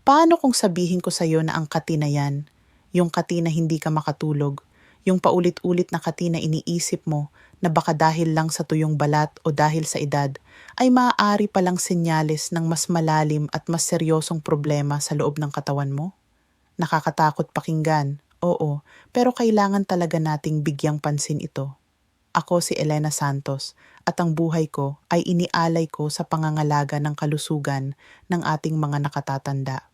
Paano kung sabihin ko sa'yo na ang kati na yan, yung kati na hindi ka makatulog, yung paulit-ulit na kati na iniisip mo na baka dahil lang sa tuyong balat o dahil sa edad, ay maaari palang senyales ng mas malalim at mas seryosong problema sa loob ng katawan mo? Nakakatakot pakinggan, oo, pero kailangan talaga nating bigyang pansin ito. Ako si Elena Santos at ang buhay ko ay inialay ko sa pangangalaga ng kalusugan ng ating mga nakatatanda.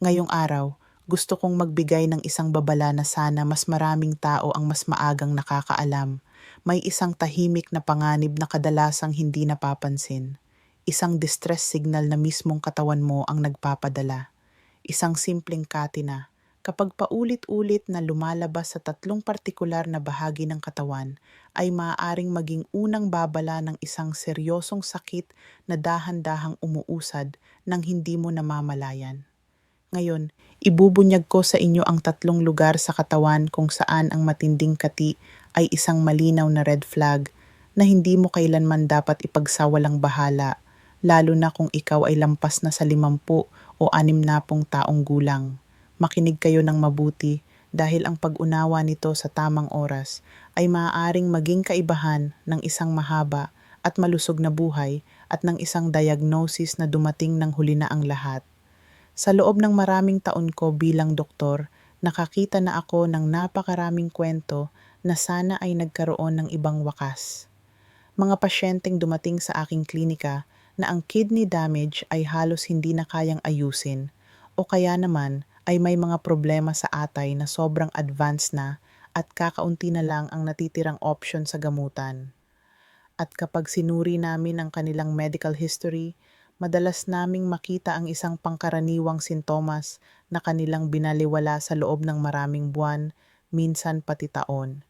Ngayong araw, gusto kong magbigay ng isang babala na sana mas maraming tao ang mas maagang nakakaalam. May isang tahimik na panganib na kadalasang hindi napapansin. Isang distress signal na mismong katawan mo ang nagpapadala. Isang simpleng katina. Kapag paulit-ulit na lumalabas sa tatlong partikular na bahagi ng katawan, ay maaaring maging unang babala ng isang seryosong sakit na dahan-dahang umuusad nang hindi mo namamalayan. Ngayon, ibubunyag ko sa inyo ang tatlong lugar sa katawan kung saan ang matinding kati ay isang malinaw na red flag na hindi mo kailanman dapat ipagsawalang bahala, lalo na kung ikaw ay lampas na sa 50 o 60 taong gulang. Makinig kayo ng mabuti dahil ang pag-unawa nito sa tamang oras ay maaaring maging kaibahan ng isang mahaba at malusog na buhay at ng isang diagnosis na dumating ng huli na ang lahat. Sa loob ng maraming taon ko bilang doktor, nakakita na ako ng napakaraming kwento na sana ay nagkaroon ng ibang wakas. Mga pasyenteng dumating sa aking klinika na ang kidney damage ay halos hindi na kayang ayusin o kaya naman ay may mga problema sa atay na sobrang advanced na at kakaunti na lang ang natitirang option sa gamutan. At kapag sinuri namin ang kanilang medical history, madalas naming makita ang isang pangkaraniwang sintomas na kanilang binaliwala sa loob ng maraming buwan, minsan pati taon.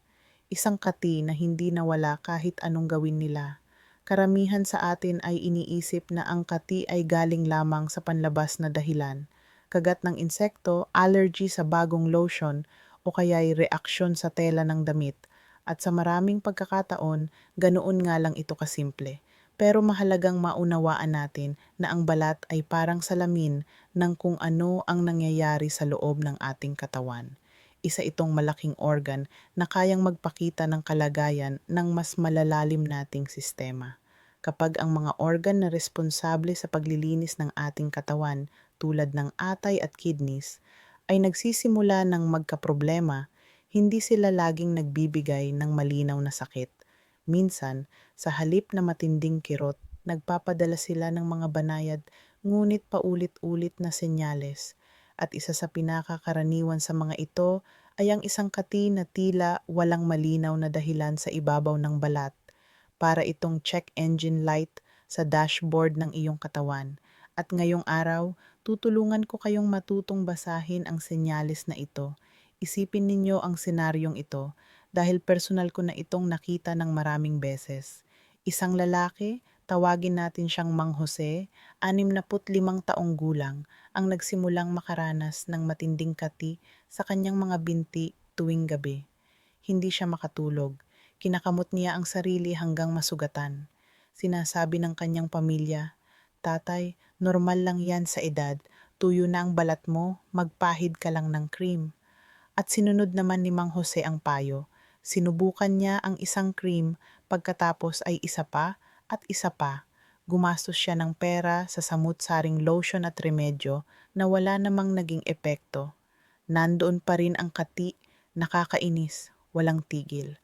Isang kati na hindi nawala kahit anong gawin nila. Karamihan sa atin ay iniisip na ang kati ay galing lamang sa panlabas na dahilan, kagat ng insekto, allergy sa bagong lotion, o kaya'y reaksyon sa tela ng damit. At sa maraming pagkakataon, ganoon nga lang ito kasimple. Pero mahalagang maunawaan natin na ang balat ay parang salamin ng kung ano ang nangyayari sa loob ng ating katawan. Isa itong malaking organ na kayang magpakita ng kalagayan ng mas malalalim nating sistema. Kapag ang mga organ na responsable sa paglilinis ng ating katawan tulad ng atay at kidneys ay nagsisimula ng magkaproblema, hindi sila laging nagbibigay ng malinaw na sakit. Minsan, sa halip na matinding kirot, nagpapadala sila ng mga banayad ngunit paulit-ulit na senyales. At isa sa pinakakaraniwan sa mga ito ay ang isang kati na tila walang malinaw na dahilan sa ibabaw ng balat. Para itong check engine light sa dashboard ng iyong katawan. At ngayong araw, tutulungan ko kayong matutong basahin ang senyales na ito. Isipin ninyo ang senaryong ito dahil personal ko na itong nakita ng maraming beses. Isang lalaki, tawagin natin siyang Mang Jose, 65 taong gulang, ang nagsimulang makaranas ng matinding kati sa kanyang mga binti tuwing gabi. Hindi siya makatulog. Kinakamot niya ang sarili hanggang masugatan. Sinasabi ng kanyang pamilya, "Tatay, normal lang yan sa edad. Tuyo na ang balat mo, magpahid ka lang ng cream." At sinunod naman ni Mang Jose ang payo. Sinubukan niya ang isang cream, pagkatapos ay isa pa at isa pa. Gumastos siya ng pera sa samut-saring lotion at remedyo na wala namang naging epekto. Nandoon pa rin ang kati, nakakainis, walang tigil.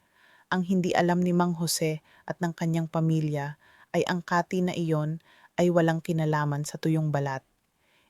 Ang hindi alam ni Mang Jose at ng kanyang pamilya ay ang kati na iyon ay walang kinalaman sa tuyong balat.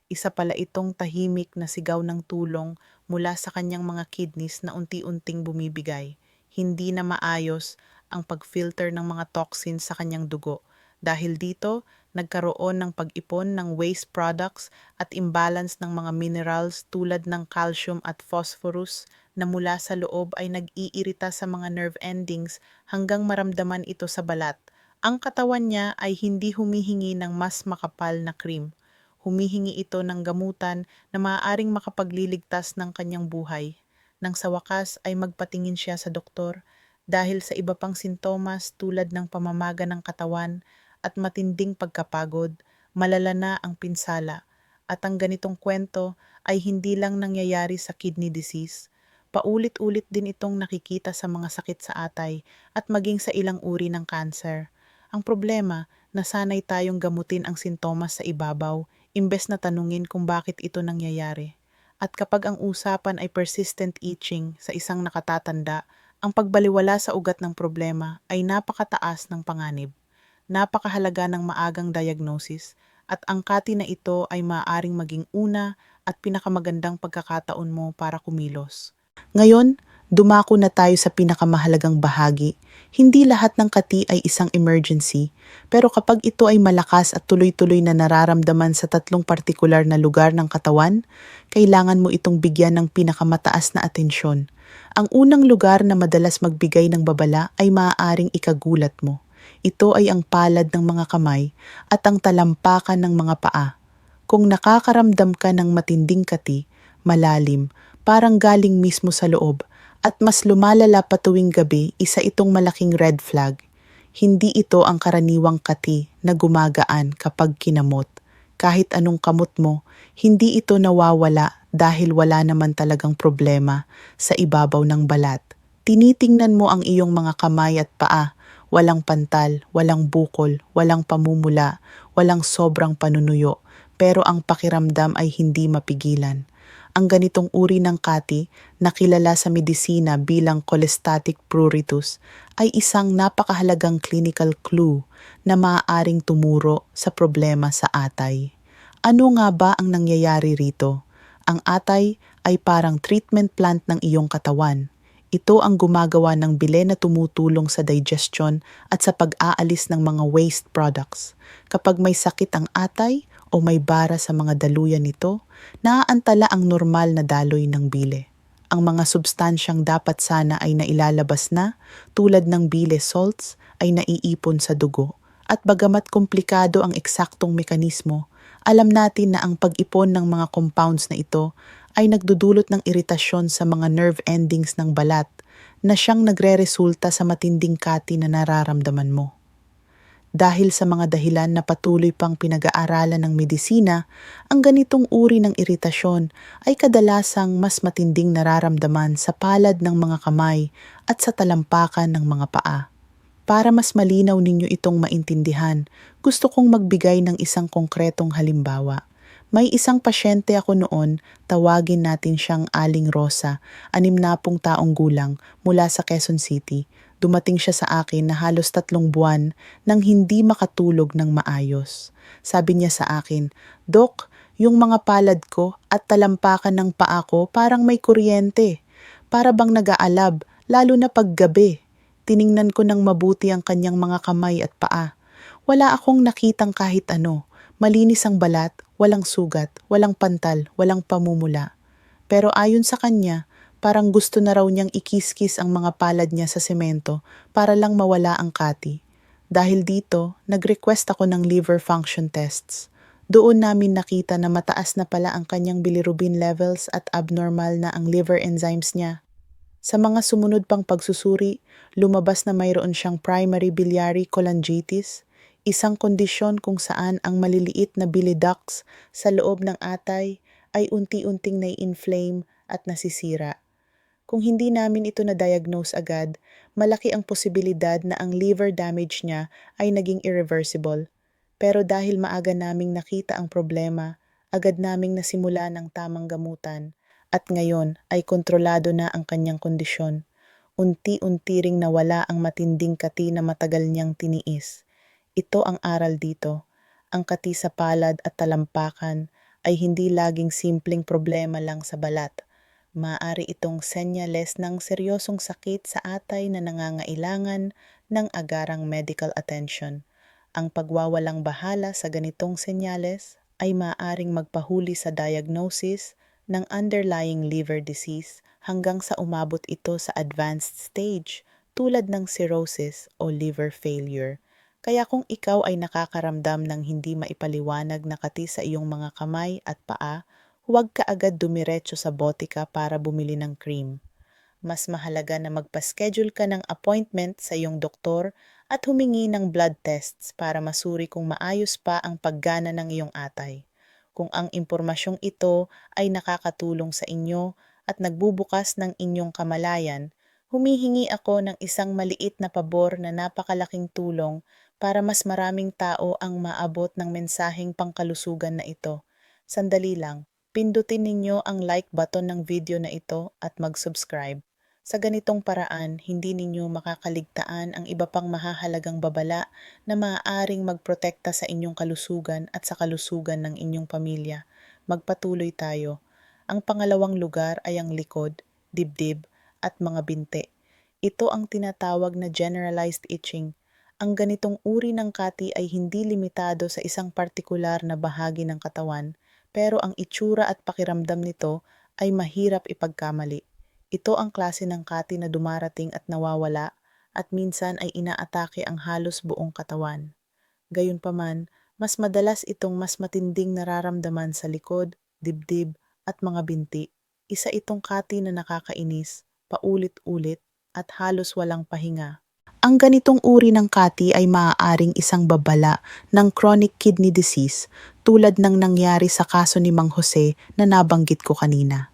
Isa pala itong tahimik na sigaw ng tulong mula sa kanyang mga kidneys na unti-unting bumibigay. Hindi na maayos ang pag-filter ng mga toxins sa kanyang dugo. Dahil dito, nagkaroon ng pag-ipon ng waste products at imbalance ng mga minerals tulad ng calcium at phosphorus na mula sa loob ay nag-iirita sa mga nerve endings hanggang maramdaman ito sa balat. Ang katawan niya ay hindi humihingi ng mas makapal na cream. Humihingi ito ng gamutan na maaaring makapagliligtas ng kanyang buhay. Nang sa wakas ay magpatingin siya sa doktor dahil sa iba pang sintomas tulad ng pamamaga ng katawan at matinding pagkapagod, malala na ang pinsala At ang ganitong kwento ay hindi lang nangyayari sa kidney disease. Paulit-ulit din itong nakikita sa mga sakit sa atay at maging sa ilang uri ng cancer. Ang problema, nasanay tayong gamutin ang sintomas sa ibabaw, imbes na tanungin kung bakit ito nangyayari. At kapag ang usapan ay persistent itching sa isang nakatatanda, ang pagbaliwala sa ugat ng problema ay napakataas ng panganib. Napakahalaga ng maagang diagnosis at ang kati na ito ay maaaring maging una at pinakamagandang pagkakataon mo para kumilos. Ngayon, dumako na tayo sa pinakamahalagang bahagi. Hindi lahat ng kati ay isang emergency, pero kapag ito ay malakas at tuloy-tuloy na nararamdaman sa tatlong partikular na lugar ng katawan, kailangan mo itong bigyan ng pinakamataas na atensyon. Ang unang lugar na madalas magbigay ng babala ay maaaring ikagulat mo. Ito ay ang palad ng mga kamay at ang talampakan ng mga paa. Kung nakakaramdam ka ng matinding kati, malalim, parang galing mismo sa loob, at mas lumalala pa tuwing gabi, isa itong malaking red flag. Hindi ito ang karaniwang kati na gumagaan kapag kinamot. Kahit anong kamot mo, hindi ito nawawala dahil wala naman talagang problema sa ibabaw ng balat. Tinitingnan mo ang iyong mga kamay at paa. Walang pantal, walang bukol, walang pamumula, walang sobrang panunuyo, pero ang pakiramdam ay hindi mapigilan. Ang ganitong uri ng kati, na kilala sa medisina bilang cholestatic pruritus, ay isang napakahalagang clinical clue na maaaring tumuro sa problema sa atay. Ano nga ba ang nangyayari rito? Ang atay ay parang treatment plant ng iyong katawan. Ito ang gumagawa ng bile na tumutulong sa digestion at sa pag-aalis ng mga waste products. Kapag may sakit ang atay o may bara sa mga daluyan nito, naaantala ang normal na daloy ng bile. Ang mga substansyang dapat sana ay nailalabas na, tulad ng bile salts, ay naiipon sa dugo. At bagamat komplikado ang eksaktong mekanismo, alam natin na ang pag-ipon ng mga compounds na ito ay nagdudulot ng iritasyon sa mga nerve endings ng balat na siyang nagre-resulta sa matinding kati na nararamdaman mo. Dahil sa mga dahilan na patuloy pang pinag-aaralan ng medisina, ang ganitong uri ng iritasyon ay kadalasang mas matinding nararamdaman sa palad ng mga kamay at sa talampakan ng mga paa. Para mas malinaw ninyo itong maintindihan, gusto kong magbigay ng isang konkretong halimbawa. May isang pasyente ako noon, tawagin natin siyang Aling Rosa, 60 taong gulang, mula sa Quezon City. Dumating siya sa akin na halos 3 buwan nang hindi makatulog ng maayos. Sabi niya sa akin, "Dok, yung mga palad ko at talampakan ng paa ko parang may kuryente. Para bang nag-aalab, lalo na paggabi." Tiningnan ko ng mabuti ang kanyang mga kamay at paa. Wala akong nakitang kahit ano. Malinis ang balat, walang sugat, walang pantal, walang pamumula. Pero ayon sa kanya, parang gusto na raw niyang ikis-kis ang mga palad niya sa semento para lang mawala ang kati. Dahil dito, nag-request ako ng liver function tests. Doon namin nakita na mataas na pala ang kanyang bilirubin levels at abnormal na ang liver enzymes niya. Sa mga sumunod pang pagsusuri, lumabas na mayroon siyang primary biliary cholangitis, isang kondisyon kung saan ang maliliit na bile ducts sa loob ng atay ay unti-unting nai-inflame at nasisira. Kung hindi namin ito na-diagnose agad, malaki ang posibilidad na ang liver damage niya ay naging irreversible. Pero dahil maaga naming nakita ang problema, agad naming nasimula ng tamang gamutan at ngayon ay kontrolado na ang kanyang kondisyon. Unti-unti ring nawala ang matinding kati na matagal niyang tiniis. Ito ang aral dito. Ang kati sa palad at talampakan ay hindi laging simpleng problema lang sa balat. Maaari itong senyales ng seryosong sakit sa atay na nangangailangan ng agarang medical attention. Ang pagwawalang bahala sa ganitong senyales ay maaaring magpahuli sa diagnosis ng underlying liver disease hanggang sa umabot ito sa advanced stage tulad ng cirrhosis o liver failure. Kaya kung ikaw ay nakakaramdam ng hindi maipaliwanag na kati sa iyong mga kamay at paa, huwag ka agad dumiretso sa botika para bumili ng cream. Mas mahalaga na magpa-schedule ka ng appointment sa iyong doktor at humingi ng blood tests para masuri kung maayos pa ang paggana ng iyong atay. Kung ang impormasyong ito ay nakakatulong sa inyo at nagbubukas ng inyong kamalayan, humihingi ako ng isang maliit na pabor na napakalaking tulong para mas maraming tao ang maabot ng mensaheng pangkalusugan na ito. Sandali lang, pindutin ninyo ang like button ng video na ito at mag-subscribe. Sa ganitong paraan, hindi ninyo makakaligtaan ang iba pang mahahalagang babala na maaaring magprotekta sa inyong kalusugan at sa kalusugan ng inyong pamilya. Magpatuloy tayo. Ang pangalawang lugar ay ang likod, dibdib, at mga binti. Ito ang tinatawag na generalized itching. Ang ganitong uri ng kati ay hindi limitado sa isang partikular na bahagi ng katawan, pero ang itsura at pakiramdam nito ay mahirap ipagkamali. Ito ang klase ng kati na dumarating at nawawala at minsan ay inaatake ang halos buong katawan. Gayunpaman, mas madalas itong mas matinding nararamdaman sa likod, dibdib at mga binti. Isa itong kati na nakakainis, paulit-ulit at halos walang pahinga. Ang ganitong uri ng kati ay maaaring isang babala ng chronic kidney disease tulad ng nangyari sa kaso ni Mang Jose na nabanggit ko kanina.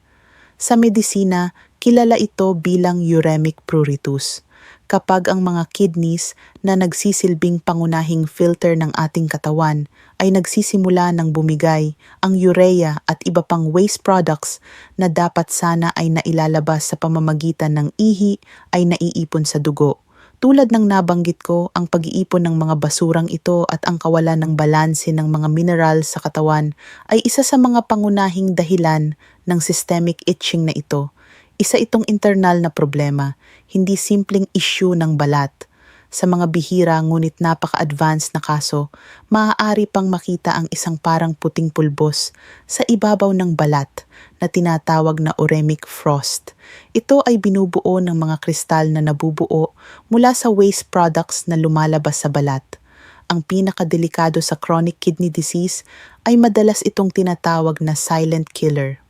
Sa medisina, kilala ito bilang uremic pruritus. Kapag ang mga kidneys na nagsisilbing pangunahing filter ng ating katawan ay nagsisimula ng bumigay, ang urea at iba pang waste products na dapat sana ay nailalabas sa pamamagitan ng ihi ay naiipon sa dugo. Tulad ng nabanggit ko, ang pag-iipon ng mga basurang ito at ang kawalan ng balanse ng mga mineral sa katawan ay isa sa mga pangunahing dahilan ng systemic itching na ito. Isa itong internal na problema, hindi simpleng issue ng balat. Sa mga bihira ngunit napaka-advanced na kaso, maaari pang makita ang isang parang puting pulbos sa ibabaw ng balat na tinatawag na uremic frost. Ito ay binubuo ng mga kristal na nabubuo mula sa waste products na lumalabas sa balat. Ang pinakadelikado sa chronic kidney disease ay madalas itong tinatawag na silent killer.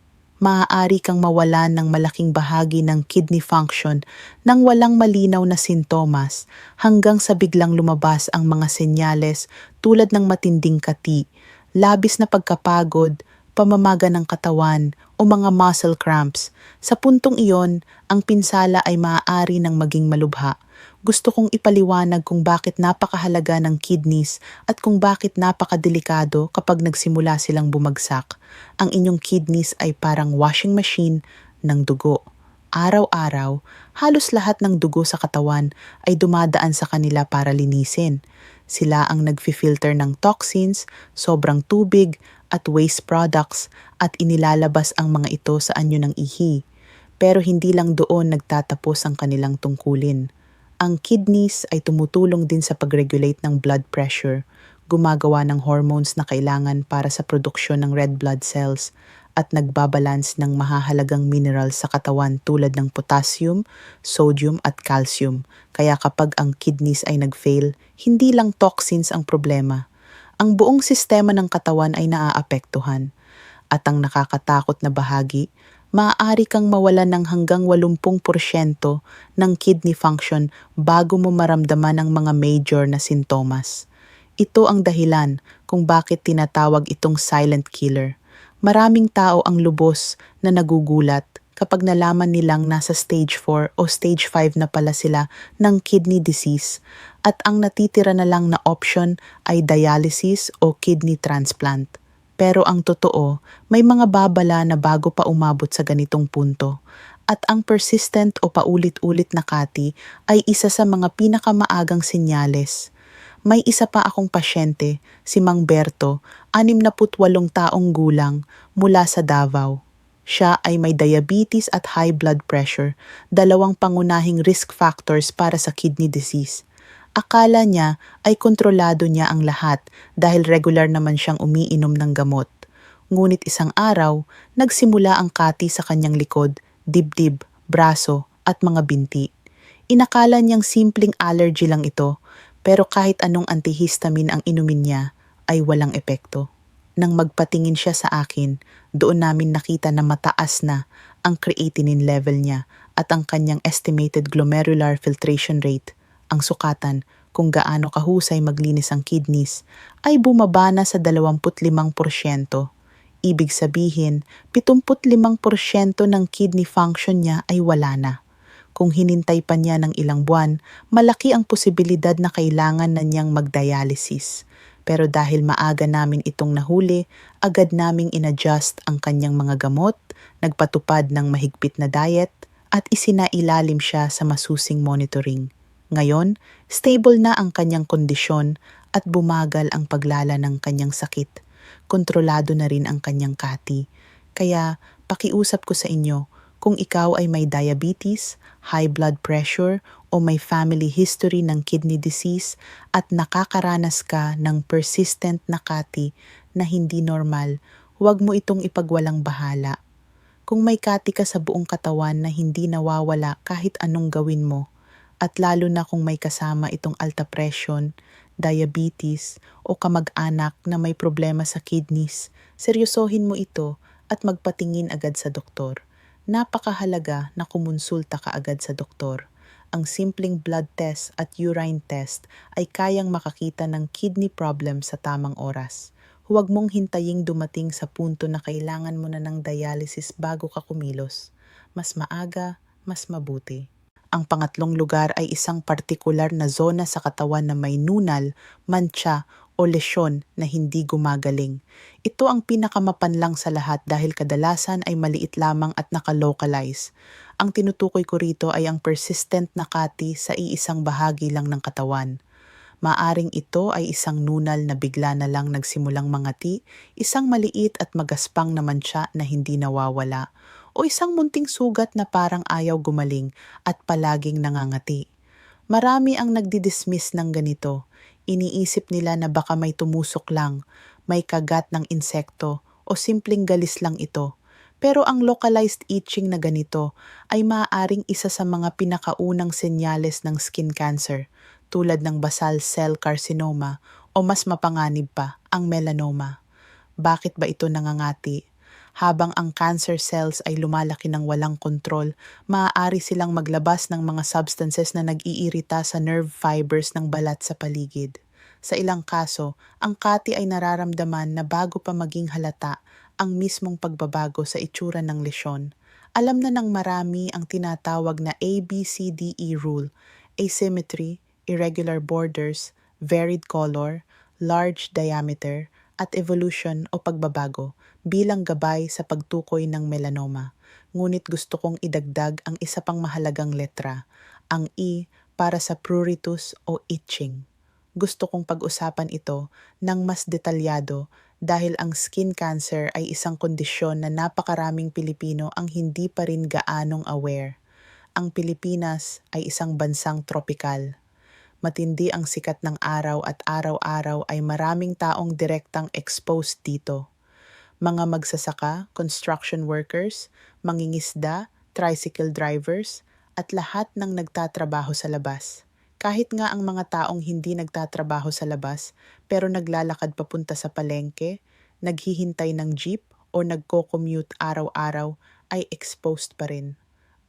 Maaari kang mawalan ng malaking bahagi ng kidney function nang walang malinaw na sintomas hanggang sa biglang lumabas ang mga senyales tulad ng matinding kati, labis na pagkapagod, pamamaga ng katawan o mga muscle cramps. Sa puntong iyon, ang pinsala ay maaari nang maging malubha. Gusto kong ipaliwanag kung bakit napakahalaga ng kidneys at kung bakit napakadelikado kapag nagsimula silang bumagsak. Ang inyong kidneys ay parang washing machine ng dugo. Araw-araw, halos lahat ng dugo sa katawan ay dumadaan sa kanila para linisin. Sila ang nagfi-filter ng toxins, sobrang tubig at waste products at inilalabas ang mga ito sa anyo ng ihi. Pero hindi lang doon nagtatapos ang kanilang tungkulin. Ang kidneys ay tumutulong din sa pag-regulate ng blood pressure, gumagawa ng hormones na kailangan para sa produksyon ng red blood cells, at nagbabalance ng mahahalagang minerals sa katawan tulad ng potassium, sodium at calcium. Kaya kapag ang kidneys ay nag-fail, hindi lang toxins ang problema. Ang buong sistema ng katawan ay naaapektuhan. At ang nakakatakot na bahagi, maaari kang mawalan ng hanggang 80% ng kidney function bago mo maramdaman ang mga major na sintomas. Ito ang dahilan kung bakit tinatawag itong silent killer. Maraming tao ang lubos na nagugulat kapag nalaman nilang nasa stage 4 o stage 5 na pala sila ng kidney disease at ang natitira na lang na option ay dialysis o kidney transplant. Pero ang totoo, may mga babala na bago pa umabot sa ganitong punto. At ang persistent o paulit-ulit na kati ay isa sa mga pinakamaagang senyales. May isa pa akong pasyente, si Mang Berto, 68 taong gulang, mula sa Davao. Siya ay may diabetes at high blood pressure, dalawang pangunahing risk factors para sa kidney disease. Akala niya ay kontrolado niya ang lahat dahil regular naman siyang umiinom ng gamot. Ngunit isang araw, nagsimula ang kati sa kanyang likod, dibdib, braso at mga binti. Inakala niyang simpleng allergy lang ito, pero kahit anong antihistamine ang inumin niya ay walang epekto. Nang magpatingin siya sa akin, doon namin nakita na mataas na ang creatinine level niya at ang kanyang estimated glomerular filtration rate, ang sukatan kung gaano kahusay maglinis ang kidneys, ay bumaba na sa 25%. Ibig sabihin, 75% ng kidney function niya ay wala na. Kung hinintay pa niya ng ilang buwan, malaki ang posibilidad na kailangan na niyang magdialysis. Pero dahil maaga namin itong nahuli, agad naming inadjust ang kanyang mga gamot, nagpatupad ng mahigpit na diet, at isinailalim siya sa masusing monitoring. Ngayon, stable na ang kanyang kondisyon at bumagal ang paglala ng kanyang sakit. Kontrolado na rin ang kanyang kati. Kaya, pakiusap ko sa inyo, kung ikaw ay may diabetes, high blood pressure, o may family history ng kidney disease at nakakaranas ka ng persistent na kati na hindi normal, huwag mo itong ipagwalang bahala. Kung may kati ka sa buong katawan na hindi nawawala kahit anong gawin mo, at lalo na kung may kasama itong alta presyon, diabetes, o kamag-anak na may problema sa kidneys, seryosohin mo ito at magpatingin agad sa doktor. Napakahalaga na kumonsulta ka agad sa doktor. Ang simpleng blood test at urine test ay kayang makakita ng kidney problem sa tamang oras. Huwag mong hintaying dumating sa punto na kailangan mo na ng dialysis bago ka kumilos. Mas maaga, mas mabuti. Ang pangatlong lugar ay isang partikular na zona sa katawan na may nunal, mantsa o lesyon na hindi gumagaling. Ito ang pinakamapanlang sa lahat dahil kadalasan ay maliit lamang at nakalocalize. Ang tinutukoy ko rito ay ang persistent na kati sa iisang bahagi lang ng katawan. Maaring ito ay isang nunal na bigla na lang nagsimulang mangati, isang maliit at magaspang na mantsa na hindi nawawala, o isang munting sugat na parang ayaw gumaling at palaging nangangati. Marami ang nagdidismiss ng ganito. Iniisip nila na baka may tumusok lang, may kagat ng insekto, o simpleng galis lang ito. Pero ang localized itching na ganito ay maaaring isa sa mga pinakaunang senyales ng skin cancer, tulad ng basal cell carcinoma o mas mapanganib pa, ang melanoma. Bakit ba ito nangangati? Habang ang cancer cells ay lumalaki ng walang kontrol, maaari silang maglabas ng mga substances na nag-iirita sa nerve fibers ng balat sa paligid. Sa ilang kaso, ang kati ay nararamdaman na bago pa maging halata ang mismong pagbabago sa itsura ng lesyon. Alam na ng marami ang tinatawag na ABCDE rule: asymmetry, irregular borders, varied color, large diameter, at evolution o pagbabago bilang gabay sa pagtukoy ng melanoma. Ngunit gusto kong idagdag ang isa pang mahalagang letra, ang E para sa pruritus o itching. Gusto kong pag-usapan ito ng mas detalyado dahil ang skin cancer ay isang kondisyon na napakaraming Pilipino ang hindi pa rin gaanong aware. Ang Pilipinas ay isang bansang tropikal. Matindi ang sikat ng araw at araw-araw ay maraming taong direktang exposed dito. Mga magsasaka, construction workers, mangingisda, tricycle drivers, at lahat ng nagtatrabaho sa labas. Kahit nga ang mga taong hindi nagtatrabaho sa labas pero naglalakad papunta sa palengke, naghihintay ng jeep o nagko-commute araw-araw ay exposed pa rin.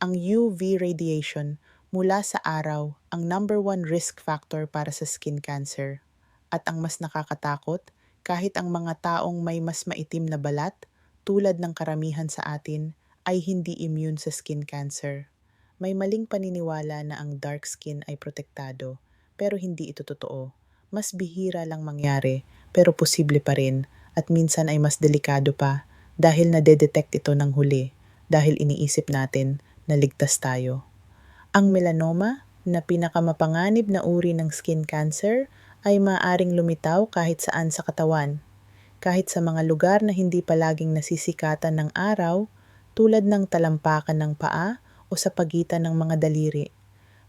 Ang UV radiation mula sa araw ang number 1 risk factor para sa skin cancer. At ang mas nakakatakot, kahit ang mga taong may mas maitim na balat, tulad ng karamihan sa atin, ay hindi immune sa skin cancer. May maling paniniwala na ang dark skin ay protektado, pero hindi ito totoo. Mas bihira lang mangyari, pero posible pa rin, at minsan ay mas delikado pa dahil nadedetect ito ng huli, dahil iniisip natin na ligtas tayo. Ang melanoma, na pinakamapanganib na uri ng skin cancer, ay maaaring lumitaw kahit saan sa katawan. Kahit sa mga lugar na hindi palaging nasisikatan ng araw, tulad ng talampakan ng paa o sa pagitan ng mga daliri.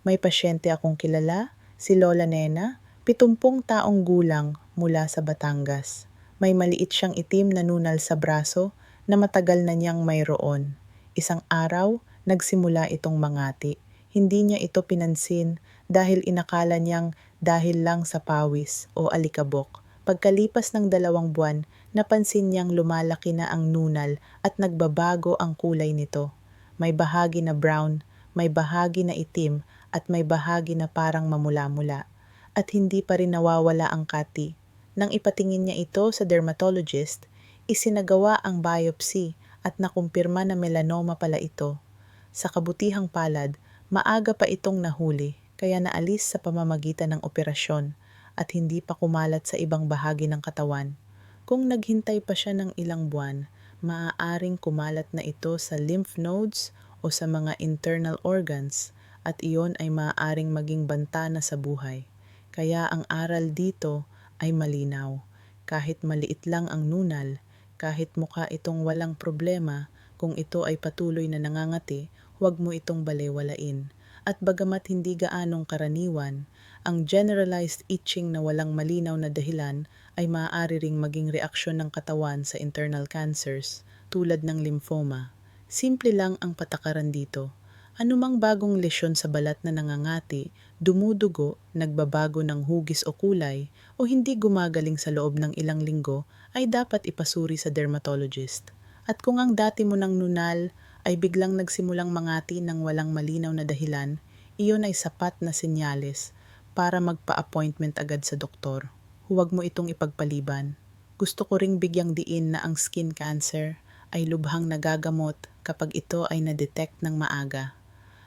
May pasyente akong kilala, si Lola Nena, 70 taong gulang mula sa Batangas. May maliit siyang itim na nunal sa braso na matagal na niyang mayroon. Isang araw, nagsimula itong mangati. Hindi niya ito pinansin dahil inakala niyang dahil lang sa pawis o alikabok. Pagkalipas ng 2 buwan, napansin niyang lumalaki na ang nunal at nagbabago ang kulay nito. May bahagi na brown, may bahagi na itim, at may bahagi na parang mamula-mula. At hindi pa rin nawawala ang kati. Nang ipatingin niya ito sa dermatologist, Isinagawa ang biopsy at nakumpirma na melanoma pala ito. Sa kabutihang palad, maaga pa itong nahuli kaya naalis sa pamamagitan ng operasyon at hindi pa kumalat sa ibang bahagi ng katawan. Kung naghintay pa siya ng ilang buwan, maaaring kumalat na ito sa lymph nodes o sa mga internal organs at iyon ay maaaring maging banta na sa buhay. Kaya ang aral dito ay malinaw. Kahit maliit lang ang nunal, kahit mukha itong walang problema, kung ito ay patuloy na nangangati, huwag mo itong balewalain. At bagamat hindi gaanong karaniwan, ang generalized itching na walang malinaw na dahilan ay maaari ring maging reaksyon ng katawan sa internal cancers tulad ng lymphoma. Simple lang ang patakaran dito. Anumang bagong lesyon sa balat na nangangati, dumudugo, nagbabago ng hugis o kulay, o hindi gumagaling sa loob ng ilang linggo, ay dapat ipasuri sa dermatologist. At kung ang dati mo ng nunal ay biglang nagsimulang mangati ng walang malinaw na dahilan, iyon ay sapat na senyales para magpa-appointment agad sa doktor. Huwag mo itong ipagpaliban. Gusto ko ring bigyang diin na ang skin cancer ay lubhang nagagamot kapag ito ay na-detect ng maaga.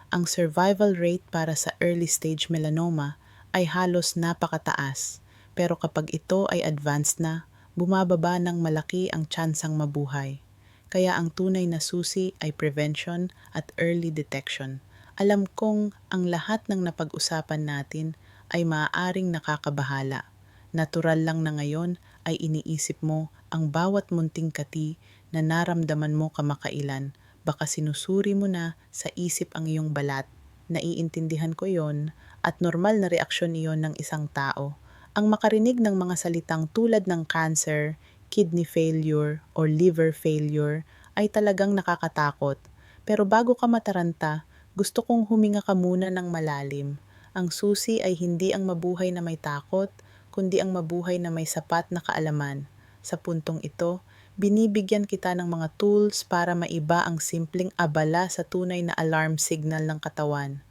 Ang survival rate para sa early stage melanoma ay halos napakataas, pero kapag ito ay advanced na, bumababa ng malaki ang tsansang mabuhay. Kaya ang tunay na susi ay prevention at early detection. Alam kong ang lahat ng napag-usapan natin ay maaaring nakakabahala. Natural lang na ngayon ay iniisip mo ang bawat munting kati na naramdaman mo kamakailan. Baka sinusuri mo na sa isip ang iyong balat. Naiintindihan ko yon at normal na reaksyon iyon ng isang tao. Ang makarinig ng mga salitang tulad ng cancer, kidney failure, or liver failure ay talagang nakakatakot. Pero bago ka mataranta, gusto kong huminga ka muna ng malalim. Ang susi ay hindi ang mabuhay na may takot, kundi ang mabuhay na may sapat na kaalaman. Sa puntong ito, binibigyan kita ng mga tools para maiba ang simpleng abala sa tunay na alarm signal ng katawan.